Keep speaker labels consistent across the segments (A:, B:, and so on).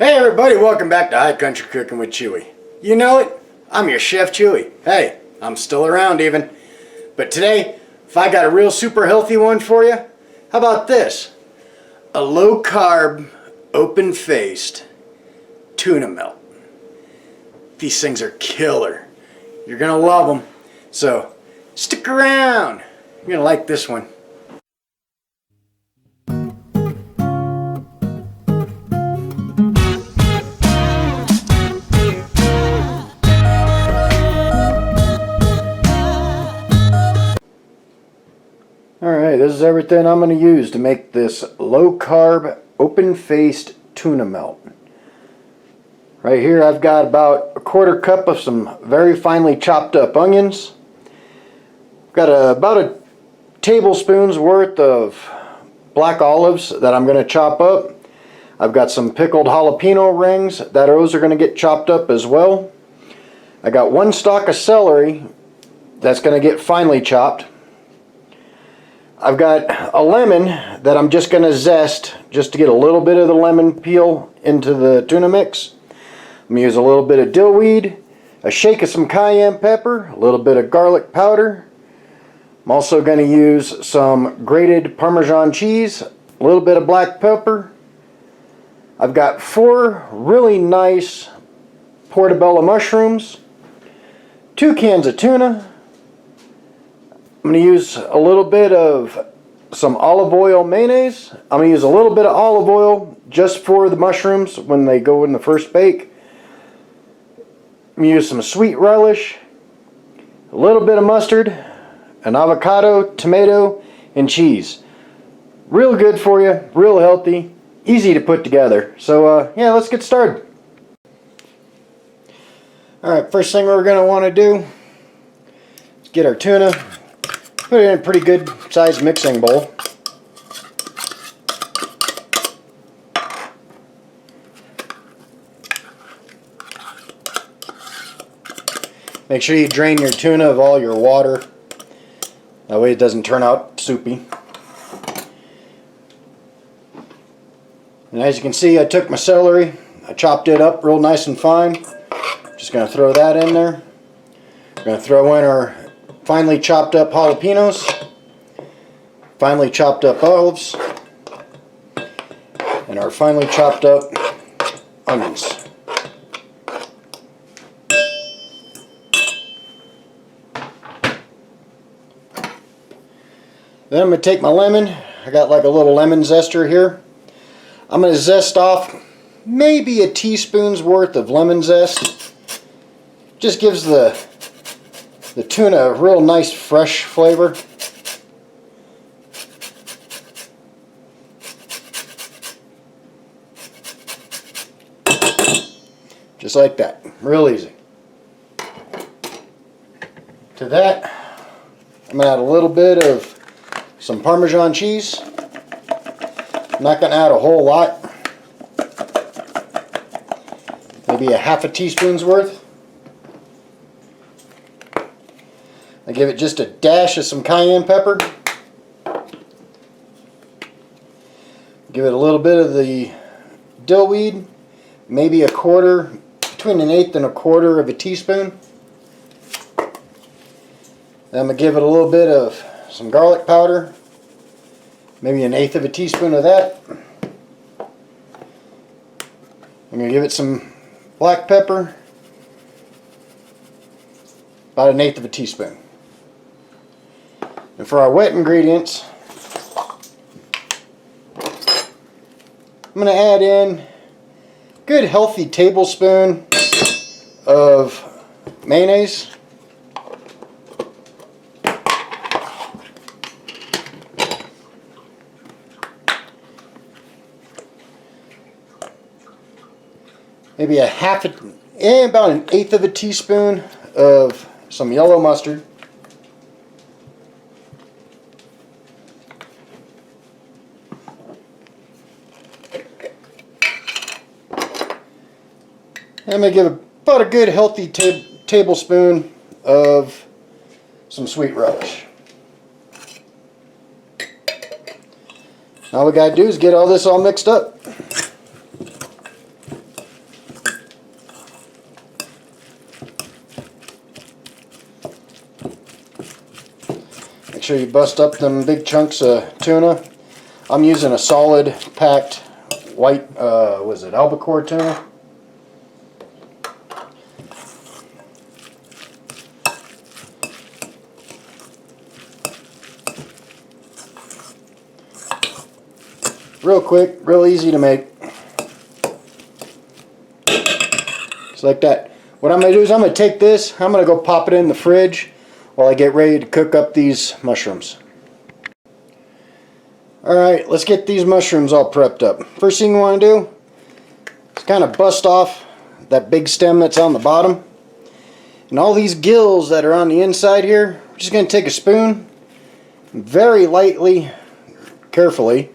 A: Hey everybody, welcome back to High Country Cooking with Chewy. You know it, I'm your Chef Chewy. Hey, I'm still around even. But today, if I got a real super healthy one for you, how about this? A low carb, open faced tuna melt. These things are killer. You're gonna love them. So stick around. You're gonna like this one. Alright, this is everything I'm going to use to make this low carb open faced tuna melt. Right here I've got about a quarter cup of some very finely chopped up onions. Got about a tablespoon's worth of black olives that I'm going to chop up. I've got some pickled jalapeno rings that those are going to get chopped up as well. I got one stalk of celery that's going to get finely chopped. I've got a lemon that I'm just going to zest just to get a little bit of the lemon peel into the tuna mix. I'm going to use a little bit of dill weed, a shake of some cayenne pepper, a little bit of garlic powder. I'm also going to use some grated Parmesan cheese, a little bit of black pepper. I've got 4 really nice portobello mushrooms, 2 cans of tuna. I'm going to use a little bit of some olive oil mayonnaise. I'm going to use a little bit of olive oil just for the mushrooms when they go in the first bake. I'm going to use some sweet relish, a little bit of mustard, an avocado, tomato, and cheese. Real good for you, real healthy, easy to put together. So yeah, let's get started. Alright, first thing we're going to want to do is get our tuna. Put it in a pretty good sized mixing bowl. Make sure you drain your tuna of all your water. That way it doesn't turn out soupy. And as you can see, I took my celery, I chopped it up real nice and fine. Just going to throw that in there. We're going to throw in our finely chopped up jalapenos, finely chopped up olives, and our finely chopped up onions. Then I'm going to take my lemon. I got like a little lemon zester here. I'm going to zest off maybe a teaspoon's worth of lemon zest. Just gives the tuna a real nice fresh flavor. Just like that. Real easy. To that, I'm going to add a little bit of some Parmesan cheese. I'm not going to add a whole lot. Maybe a half a teaspoon's worth. I give it just a dash of some cayenne pepper. Give it a little bit of the dill weed, maybe between an eighth and a quarter of a teaspoon. Then I'm going to give it a little bit of some garlic powder, maybe an eighth of a teaspoon of that. I'm going to give it some black pepper, about an eighth of a teaspoon. And for our wet ingredients, I'm going to add in a good healthy tablespoon of mayonnaise. Maybe about an eighth of a teaspoon of some yellow mustard. I'm going to give about a good healthy tablespoon of some sweet relish. All we got to do is get all this all mixed up. Make sure you bust up them big chunks of tuna. I'm using a solid packed white, was it albacore tuna? Real quick, real easy to make. Just like that. What I'm going to do is I'm going to take this, I'm going to go pop it in the fridge while I get ready to cook up these mushrooms. Alright, let's get these mushrooms all prepped up. First thing you want to do is kind of bust off that big stem that's on the bottom. And all these gills that are on the inside here, we're just going to take a spoon, very lightly, carefully,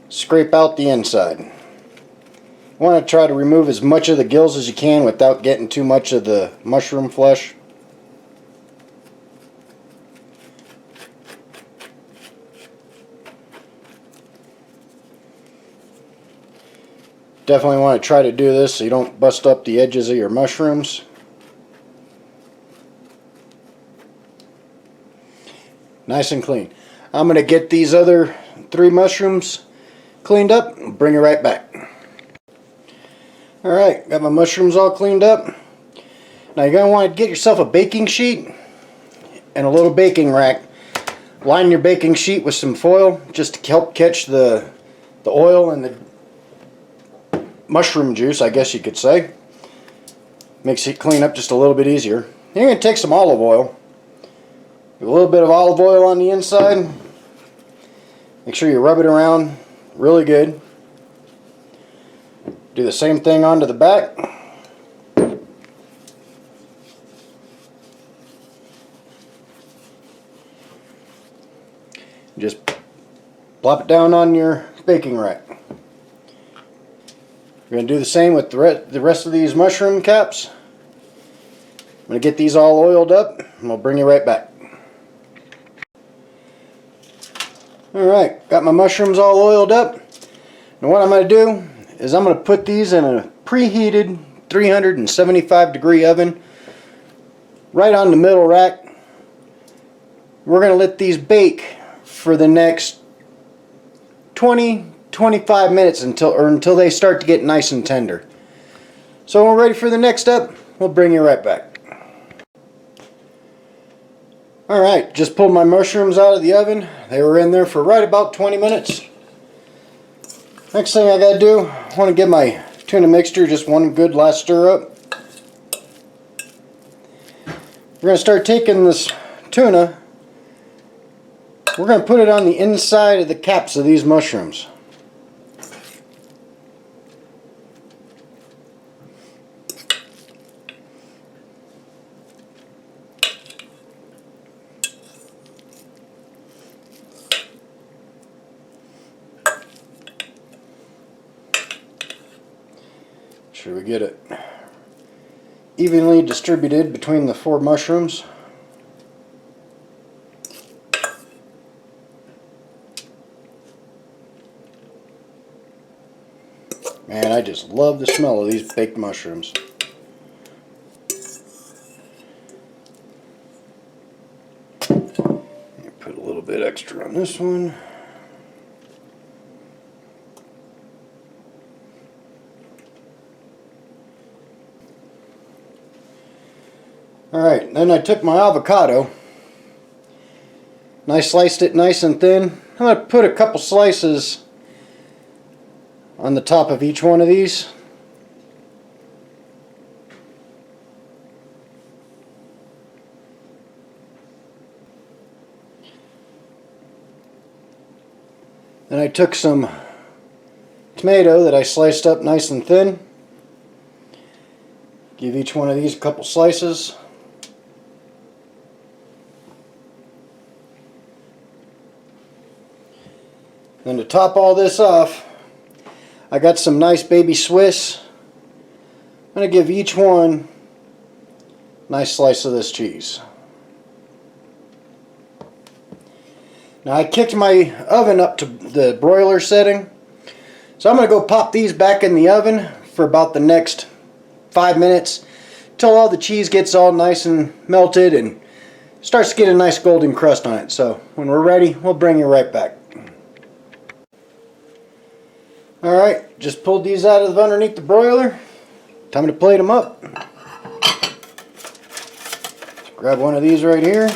A: scrape out the inside. You want to try to remove as much of the gills as you can without getting too much of the mushroom flesh. Definitely want to try to do this so you don't bust up the edges of your mushrooms. Nice and clean. I'm going to get these other 3 mushrooms cleaned up and bring it right back. Alright, got my mushrooms all cleaned up. Now you're going to want to get yourself a baking sheet and a little baking rack. Line your baking sheet with some foil just to help catch the oil and the mushroom juice, I guess you could say. Makes it clean up just a little bit easier. You're going to take some olive oil. A little bit of olive oil on the inside. Make sure you rub it around really good. Do the same thing onto the back. Just plop it down on your baking rack. We're going to do the same with the rest of these mushroom caps. I'm going to get these all oiled up and we'll bring you right back. Alright, got my mushrooms all oiled up. And what I'm going to do is I'm going to put these in a preheated 375 degree oven right on the middle rack. We're going to let these bake for the next 20-25 minutes until they start to get nice and tender. So when we're ready for the next step, we'll bring you right back. Alright, just pulled my mushrooms out of the oven. They were in there for right about 20 minutes. Next thing I gotta do, I want to give my tuna mixture just one good last stir up. We're going to start taking this tuna. We're going to put it on the inside of the caps of these mushrooms. Sure we get it evenly distributed between the 4 mushrooms. Man, I just love the smell of these baked mushrooms. Put a little bit extra on this one. Alright, then I took my avocado and I sliced it nice and thin. I'm going to put a couple slices on the top of each one of these. Then I took some tomato that I sliced up nice and thin. Give each one of these a couple slices. Then to top all this off, I got some nice baby Swiss. I'm going to give each one a nice slice of this cheese. Now I kicked my oven up to the broiler setting, so I'm going to go pop these back in the oven for about the next 5 minutes till all the cheese gets all nice and melted and starts to get a nice golden crust on it. So when we're ready, we'll bring you right back. Alright, just pulled these out of underneath the broiler. Time to plate them up. Grab one of these right here.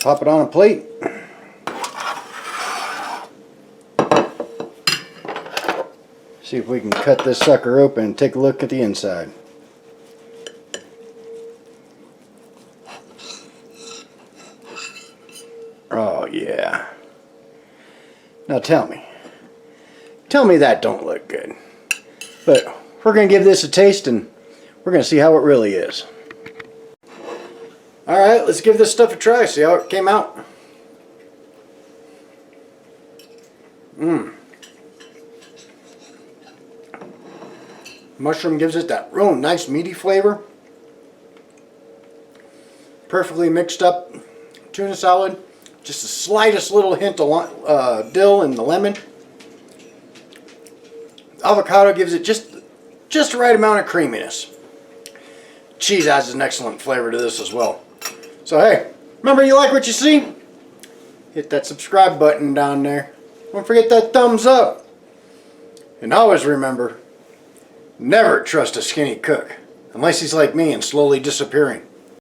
A: Pop it on a plate. See if we can cut this sucker open and take a look at the inside. Oh yeah. Now tell me that don't look good. But we're going to give this a taste and we're going to see how it really is. Alright, let's give this stuff a try, see how it came out. Mushroom gives it that real nice meaty flavor. Perfectly mixed up tuna salad. Just the slightest little hint of dill and the lemon. Avocado gives it just the right amount of creaminess. Cheese adds an excellent flavor to this as well. So hey, remember, you like what you see? Hit that subscribe button down there. Don't forget that thumbs up. And always remember, never trust a skinny cook unless he's like me and slowly disappearing.